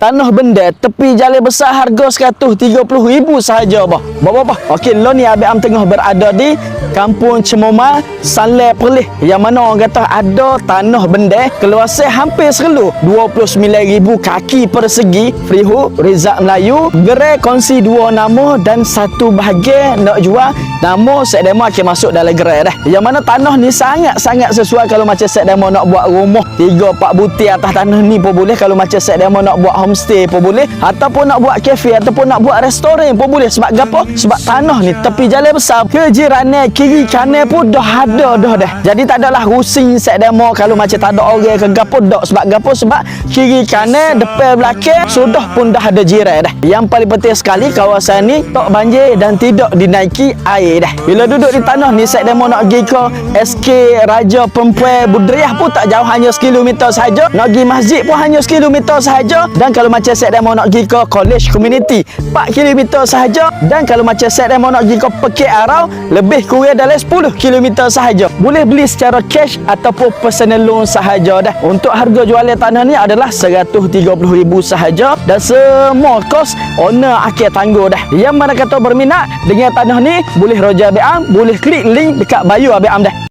tanah benda tepi jalan besar harga 130,000 sahaja bah. Bah. Okey, lo ni Abang Am tengah berada di Kampung Cemoma, Sanlai Perlis, yang mana orang kata ada tanah benda keluasan hampir serlu 29,000 kaki persegi, freehold, Rizal Melayu, gerai kongsi 2 nama dan 1 bahagian nak jual. Nama Sek Demo akan masuk dalam gerai dah. Yang mana tanah ni sangat-sangat sesuai kalau macam Sek Demo nak buat rumah 3-4 butir atas tanah ni pun boleh. Kalau macam Sek Demo nak buat homestay pun boleh, ataupun nak buat kafe, ataupun nak buat restoran pun boleh. Sebab gapo? Sebab tanah ni tepi jalan besar, kejiranan kiri kanan pun dah ada dah. Jadi tak adalah rusing Sek Demo kalau macam tak ada orang ke gapo dak. Sebab gapo? Sebab kiri kanan depan belakang sudah pun dah ada jiran dah. Yang paling penting sekali, kawasan ni tak banjir dan tidak dinaiki air dah. Bila duduk di tanah ni, Sek Demo nak pergi ke SK Raja Perempuan Budriah pun tak jauh, hanya 1 kilometer sahaja. Nak pergi masjid pun hanya 1 kilometer sahaja. Dan kalau macam Sek Demo nak pergi ke College Community 4 kilometer sahaja. Dan kalau macam Sek Demo nak pergi ke Pekik Arau lebih kurang dalam 10 kilometer sahaja. Boleh beli secara cash ataupun personal loan sahaja dah. Untuk harga jualan tanah ni adalah 130,000 sahaja dan semua kos owner akan tangguh dah. Yang mana kata berminat dengan tanah ni, boleh roja Abang Am, boleh klik link dekat bio Abang Am dah.